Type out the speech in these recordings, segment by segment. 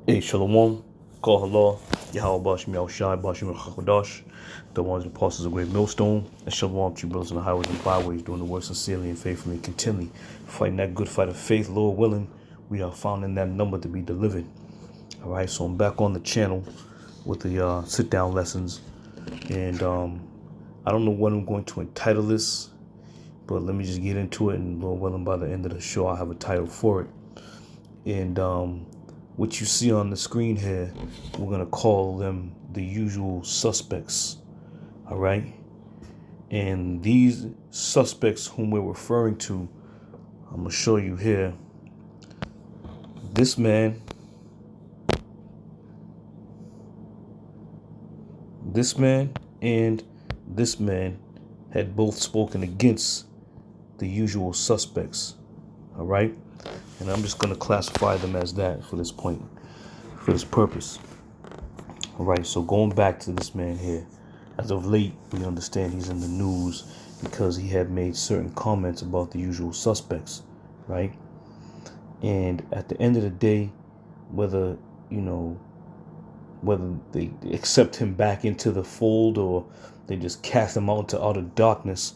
Hey, Shalom, Call Allah, Yahweh Bashim Yahushai, Bashim Chakadash, the ones who passes a great millstone, and Shalom to you brothers on the highways and byways, doing the work sincerely and faithfully, and continually fighting that good fight of faith, Lord willing, we are found in that number to be delivered. All right, so I'm back on the channel with the sit-down lessons, and I don't know what I'm going to entitle this, but let me just get into it, and Lord willing, by the end of the show, I'll have a title for it. And what you see on the screen here, we're going to call them the usual suspects. All right. And these suspects whom we're referring to, I'm going to show you here. This man and this man had both spoken against the usual suspects. All right. And I'm just going to classify them as that for this point, for this purpose. All right, so going back to this man here, as of late, we understand he's in the news because he had made certain comments about the usual suspects, right? And at the end of the day, whether they accept him back into the fold or they just cast him out into outer darkness,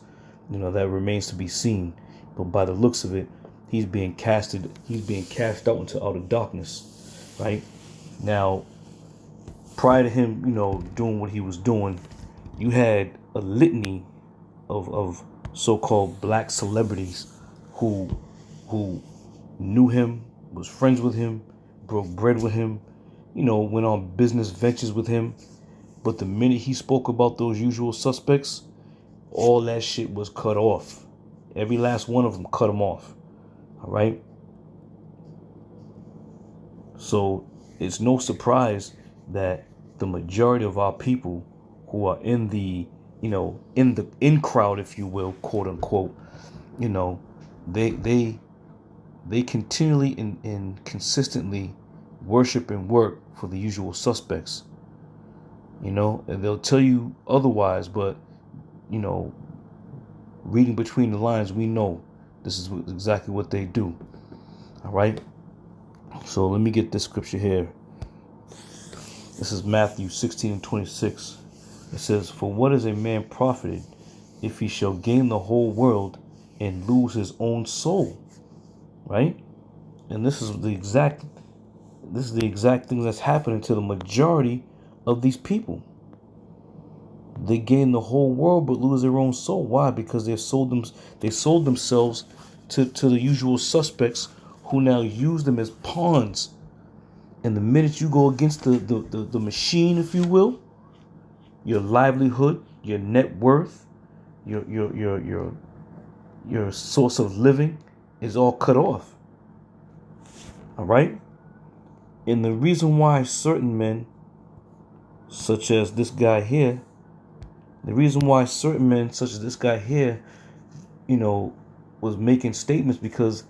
that remains to be seen. But by the looks of it, he's being cast out into outer darkness, right? Now, prior to him, doing what he was doing, you had a litany of so-called black celebrities who knew him, was friends with him, broke bread with him, went on business ventures with him. But the minute he spoke about those usual suspects, all that shit was cut off. Every last one of them cut him off. All right? So it's no surprise that the majority of our people who are in the in crowd, if you will, quote unquote, they continually and consistently worship and work for the usual suspects, and they'll tell you otherwise, but reading between the lines, we know this is exactly what they do. All right, so let me get this scripture here. This is Matthew 16:26. It says, "For what is a man profited if he shall gain the whole world and lose his own soul?" Right? And this is the exact thing that's happening to the majority of these people. They gain the whole world but lose their own soul. Why? Because they sold themselves to the usual suspects who now use them as pawns. And the minute you go against the machine, if you will, your livelihood, your net worth, your source of living is all cut off. All right? And the reason why certain men, such as this guy here, was making statements, because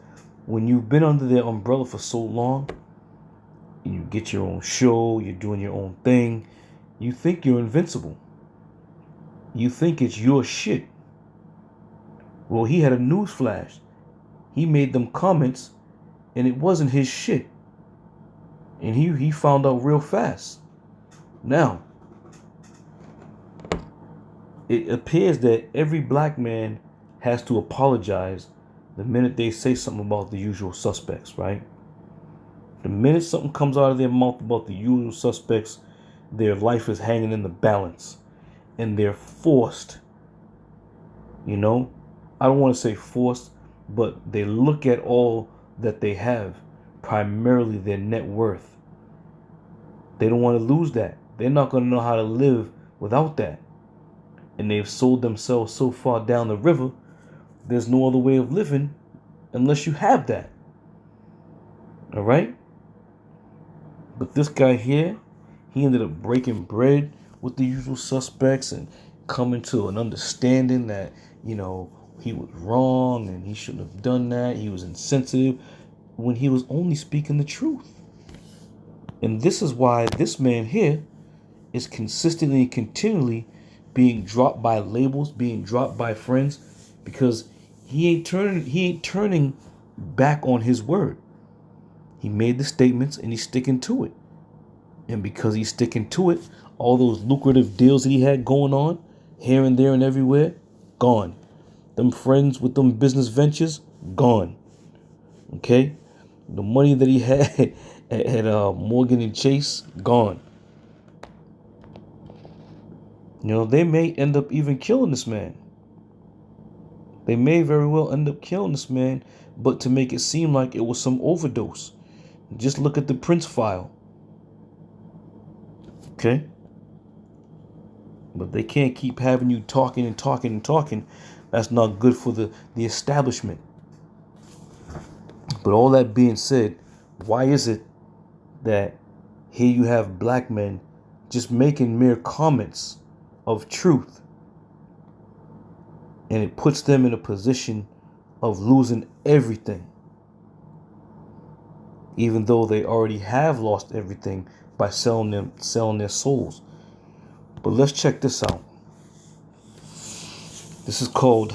when you've been under their umbrella for so long, and you get your own show, you're doing your own thing, you think you're invincible. You think it's your shit. Well, he had a news flash. He made them comments, and it wasn't his shit. And he found out real fast. Now, it appears that every black man has to apologize the minute they say something about the usual suspects, right? The minute something comes out of their mouth about the usual suspects, their life is hanging in the balance. And they're forced, I don't want to say forced, but they look at all that they have, primarily their net worth. They don't want to lose that. They're not going to know how to live without that. And they've sold themselves so far down the river, there's no other way of living unless you have that. All right? But this guy here, he ended up breaking bread with the usual suspects and coming to an understanding that, he was wrong and he shouldn't have done that. He was insensitive when he was only speaking the truth. And this is why this man here is consistently and continually being dropped by labels, being dropped by friends, because he ain't turning back on his word. He made the statements and he's sticking to it. And because he's sticking to it, all those lucrative deals that he had going on here and there and everywhere, gone. Them friends with them business ventures, gone. Okay? The money that he had at Morgan and Chase, gone. You know, they may end up even killing this man. They may very well end up killing this man, but to make it seem like it was some overdose. Just look at the Prince file. Okay? But they can't keep having you talking and talking and talking. That's not good for the establishment. But all that being said, why is it that here you have black men just making mere comments of truth, and it puts them in a position of losing everything, even though they already have lost everything by selling their souls? But let's check this out. This is called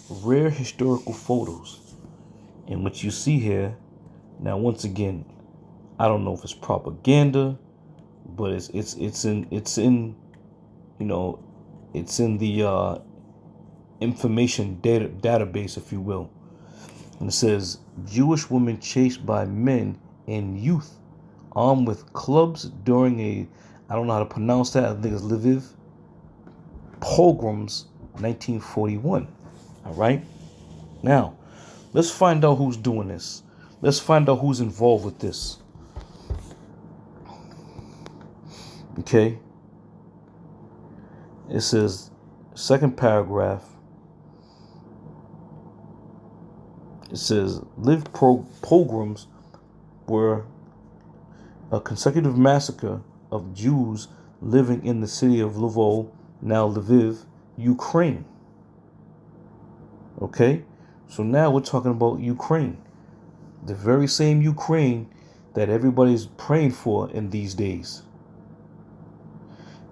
Rare Historical Photos, and what you see here. Now, once again, I don't know if it's propaganda, but it's in you know, it's in the information database, if you will. And it says Jewish woman chased by men and youth armed with clubs during a, I don't know how to pronounce that, I think it's Lviv pogroms, 1941. All right. Now, let's find out who's doing this. Let's find out who's involved with this. Okay. It says, second paragraph. It says, pogroms were a consecutive massacre of Jews living in the city of Lvov, now Lviv, Ukraine. Okay? So now we're talking about Ukraine. The very same Ukraine that everybody's praying for in these days.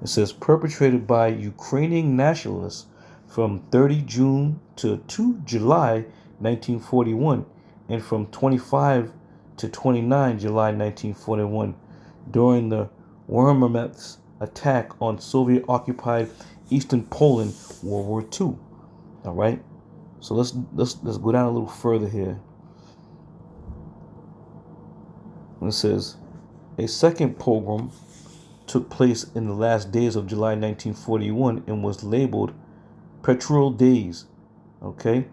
It says perpetrated by Ukrainian nationalists from 30 June to 2 July 1941 and from 25 to 29 July 1941 during the Wermemets attack on Soviet-occupied Eastern Poland, World War II. All right, so let's go down a little further here. And it says a second pogrom took place in the last days of July 1941 and was labeled Petrol Days. Okay,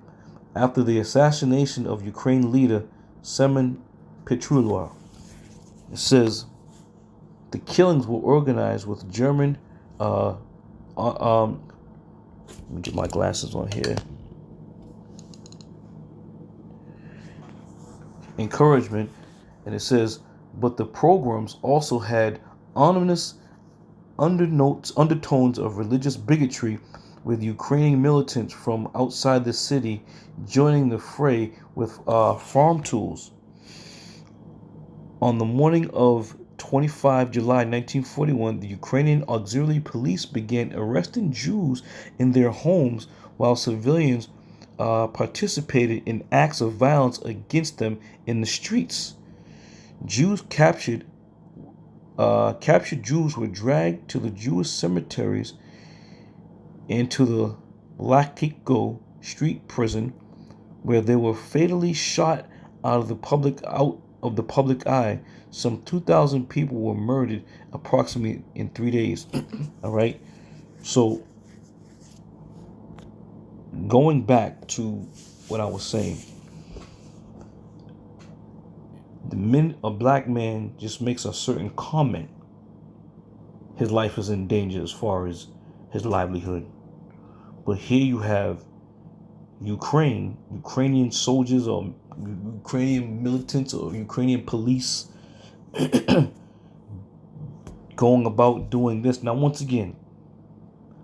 after the assassination of Ukraine leader Semyon Petrulov. It says the killings were organized with German let me get my glasses on here. Encouragement, and it says, but the programs also had ominous undertones of religious bigotry, with Ukrainian militants from outside the city joining the fray with farm tools. On the morning of 25 July 1941, the Ukrainian auxiliary police began arresting Jews in their homes while civilians participated in acts of violence against them in the streets. Captured Jews were dragged to the Jewish cemeteries and to the Lakiko Street prison, where they were fatally shot out of the public eye. Some 2,000 people were murdered approximately in 3 days. All right. So going back to what I was saying, the minute a black man just makes a certain comment, his life is in danger as far as his livelihood. But here you have Ukrainian soldiers or Ukrainian militants or Ukrainian police going about doing this. Now, once again,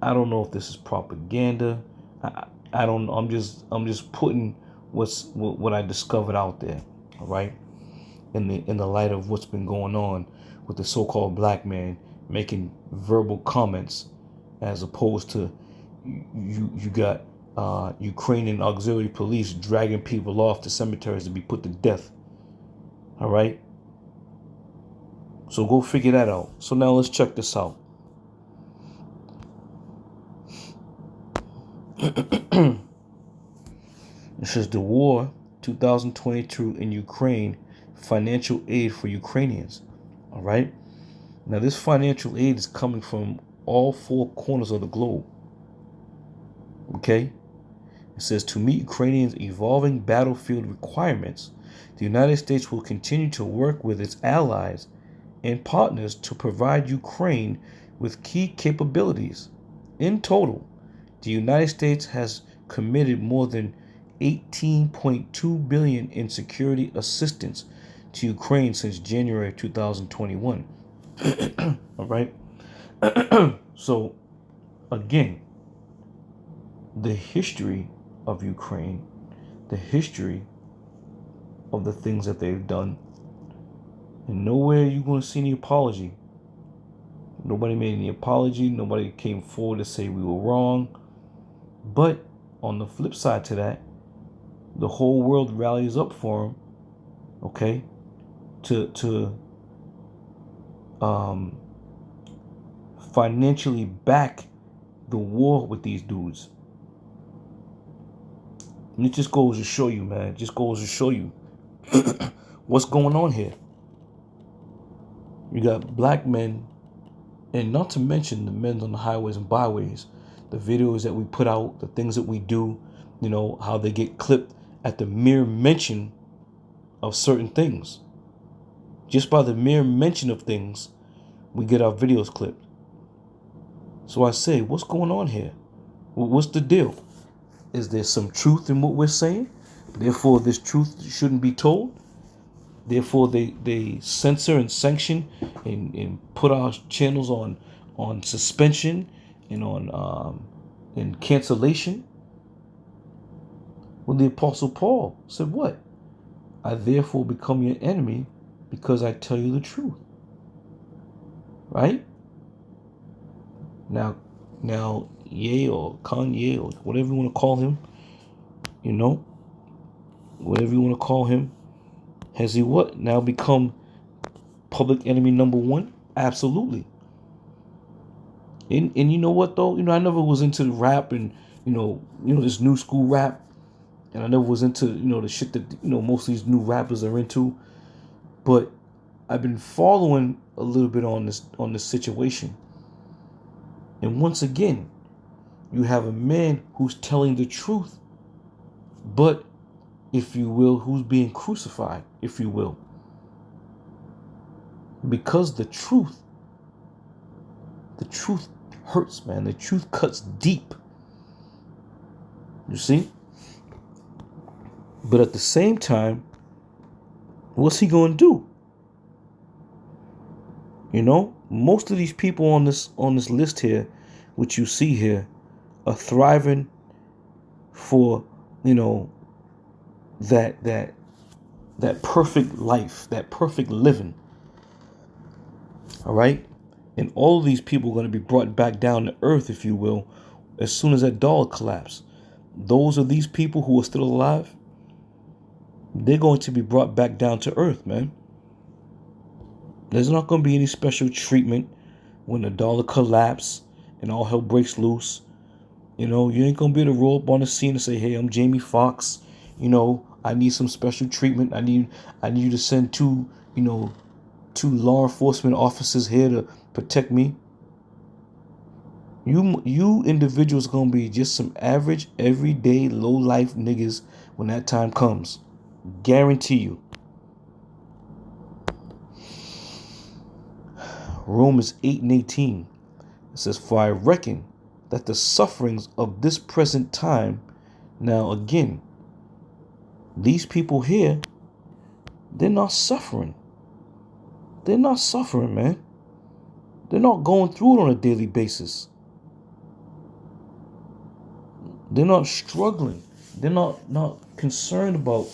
I don't know if this is propaganda. I don't know. I'm just putting what I discovered out there. All right, in the light of what's been going on with the so-called black man making verbal comments, as opposed to you got Ukrainian auxiliary police dragging people off to cemeteries to be put to death. All right. So go figure that out. So now let's check this out. It says the war 2022 in Ukraine, financial aid for Ukrainians. All right. Now this financial aid is coming from all four corners of the globe. Okay. It says to meet Ukrainians' evolving battlefield requirements, the United States will continue to work with its allies and partners to provide Ukraine with key capabilities. In total, the United States has committed more than $18.2 billion in security assistance to Ukraine since January 2021. All right. So again, the history of Ukraine, the history of the things that they've done, and nowhere you're going to see any apology. Nobody made any apology. Nobody came forward to say we were wrong. But on the flip side to that, the whole world rallies up for him, okay, to financially back the war with these dudes. And it just goes to show you, man. It just goes to show you what's going on here. You got black men, and not to mention the men on the highways and byways, the videos that we put out, the things that we do, you know, how they get clipped at the mere mention of certain things. Just by the mere mention of things, we get our videos clipped. So I say, what's going on here? What's the deal? Is there some truth in what we're saying? Therefore, this truth shouldn't be told. Therefore, they censor and sanction and put our channels on suspension and on and cancellation. Well, the Apostle Paul said what? I therefore become your enemy because I tell you the truth. Right? Now, Ye or Kanye or whatever you want to call him, you know, whatever you want to call him, has he what? Now become public enemy number one? Absolutely. And you know what though? You know, I never was into the rap and you know this new school rap, and I never was into the shit that most of these new rappers are into. But I've been following a little bit on this situation, and once again, you have a man who's telling the truth, but if you will, who's being crucified, if you will, because the truth hurts, man. The truth cuts deep. You see? But at the same time, what's he going to do? You know, most of these people on this list here, which you see here, are thriving for, that perfect life, that perfect living. All right? And all of these people are going to be brought back down to earth, if you will, as soon as that dollar collapses. Those are these people who are still alive. They're going to be brought back down to earth, man. There's not going to be any special treatment when the dollar collapses and all hell breaks loose. You ain't going to be able to roll up on the scene and say, hey, I'm Jamie Foxx. I need some special treatment. I need you to send two law enforcement officers here to protect me. You individuals gonna be just some average, everyday, low-life niggas when that time comes. Guarantee you. Romans 8:18. It says, for I reckon that the sufferings of this present time, now again, these people here, they're not suffering. They're not suffering, man. They're not going through it on a daily basis. They're not struggling. They're not concerned about,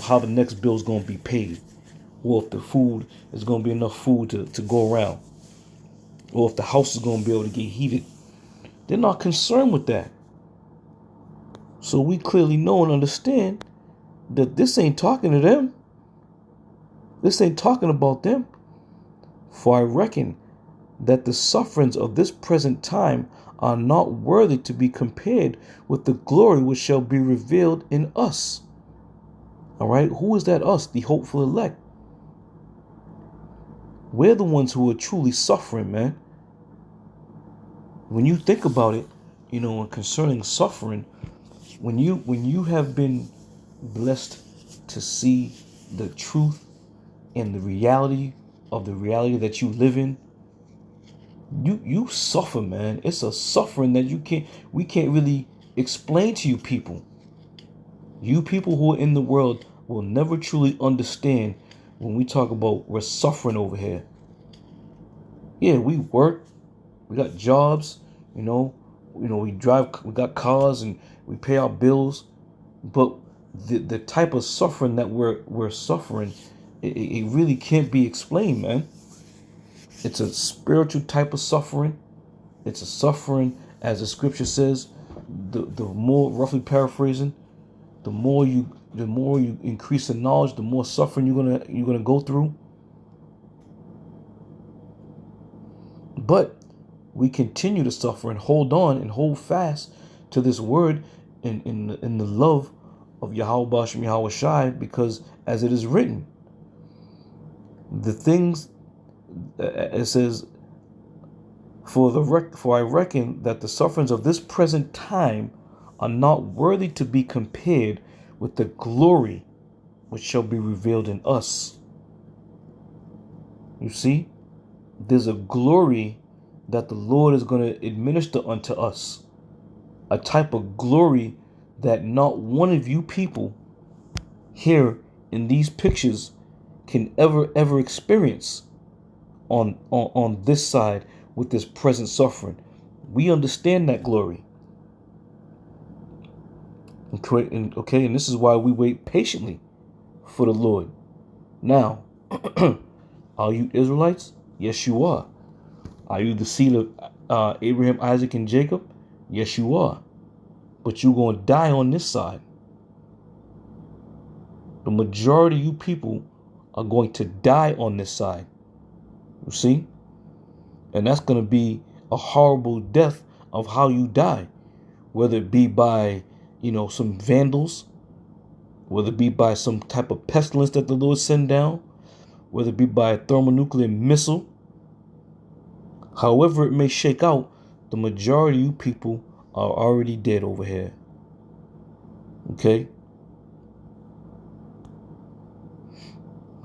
how the next bill is going to be paid, or if the food is going to be enough food to go around, or if the house is going to be able to get heated. They're not concerned with that. So we clearly know and understand that this ain't talking to them. This ain't talking about them. For I reckon that the sufferings of this present time are not worthy to be compared with the glory which shall be revealed in us. All right, who is that us? The hopeful elect. We're the ones who are truly suffering, man. When you think about it, concerning suffering, when you have been blessed to see the truth and the reality that you live in, you suffer, man. It's a suffering that we can't really explain to you people. You people who are in the world will never truly understand when we talk about we're suffering over here. Yeah, we work, we got jobs, we drive, we got cars, and we pay our bills, but the type of suffering that we're suffering, it really can't be explained, man. It's a spiritual type of suffering. It's a suffering, as the scripture says, the more, roughly paraphrasing, the more you increase in knowledge, the more suffering you're gonna go through. But we continue to suffer and hold on and hold fast to this word in the love of Yahweh Bashem Yahweh Shai, because as it is written, the things, it says, for I reckon that the sufferings of this present time are not worthy to be compared with the glory which shall be revealed in us. You see, there's a glory that the Lord is going to administer unto us, a type of glory that not one of you people here in these pictures can ever experience on this side with this present suffering. We understand that glory. Okay, and this is why we wait patiently for the Lord. Now, are you Israelites? Yes, you are. Are you the seed of Abraham, Isaac, and Jacob? Yes, you are. But you're going to die on this side. The majority of you people are going to die on this side. You see? And that's going to be a horrible death of how you die. Whether it be by, some vandals, whether it be by some type of pestilence that the Lord send down, whether it be by a thermonuclear missile. However it may shake out, the majority of you people are already dead over here. Okay?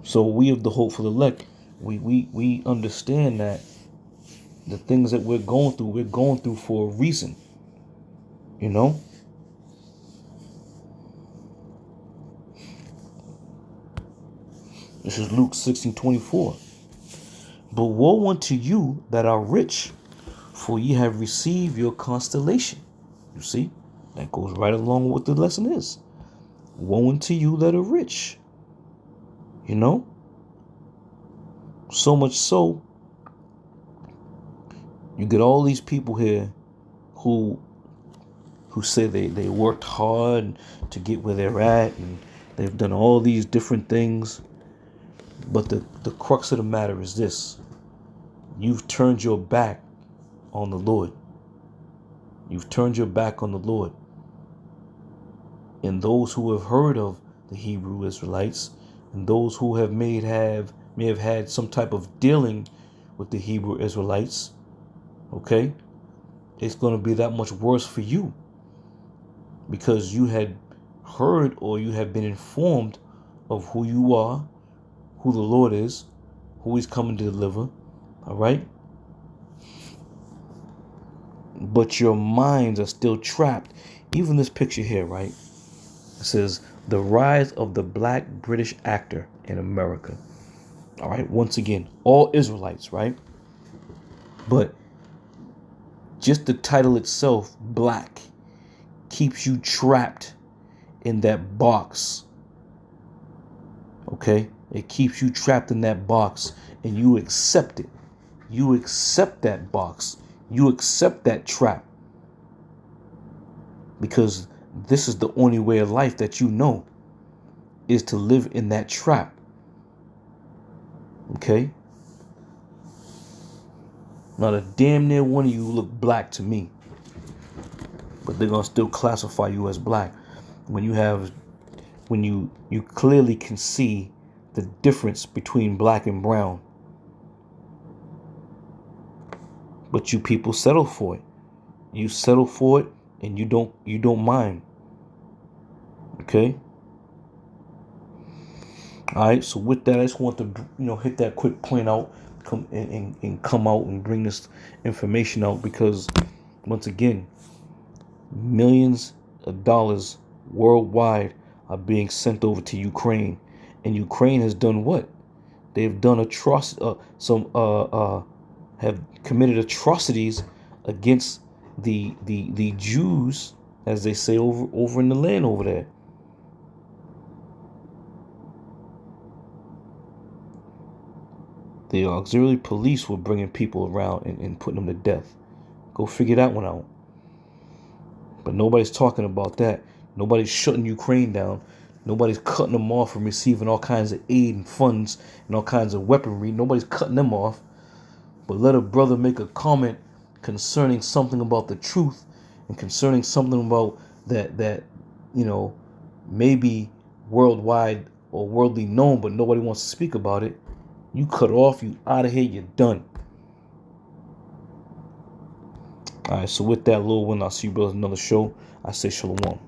So we of the hopeful elect, we understand that the things that we're going through for a reason. This is Luke 16:24. But woe unto you that are rich, for ye have received your constellation. You see, that goes right along with what the lesson is. Woe unto you that are rich. So much so, you get all these people here who say they worked hard to get where they're at, and they've done all these different things. But the crux of the matter is this: you've turned your back on the Lord. You've turned your back on the Lord. And those who have heard of the Hebrew Israelites, and those who may have had some type of dealing with the Hebrew Israelites, okay, it's going to be that much worse for you, because you had heard, or you have been informed of who you are, who the Lord is, who he's coming to deliver. All right? But your minds are still trapped. Even this picture here, right? It says, the rise of the black British actor in America. All right? Once again, all Israelites, right? But just the title itself, black, keeps you trapped in that box. Okay? It keeps you trapped in that box, and you accept it. You accept that box. You accept that trap. Because this is the only way of life that you know, is to live in that trap. Okay? Not a damn near one of you look black to me. But they're gonna still classify you as black. When you clearly can see the difference between black and brown. But you people settle for it. You settle for it and you don't mind. Okay? Alright, so with that, I just want to hit that quick point out, come out and bring this information out, because once again, millions of dollars worldwide are being sent over to Ukraine, and Ukraine has done what? They've done have committed atrocities against the Jews, as they say over in the land over there. The auxiliary police were bringing people around and putting them to death. Go figure that one out. But nobody's talking about that. Nobody's shutting Ukraine down. Nobody's cutting them off from receiving all kinds of aid and funds and all kinds of weaponry. Nobody's cutting them off. But let a brother make a comment concerning something about the truth and concerning something about that maybe worldwide or worldly known, but nobody wants to speak about it. You cut off, you out of here, you're done. All right, so with that, little one, I'll see you brothers in another show. I say shalom.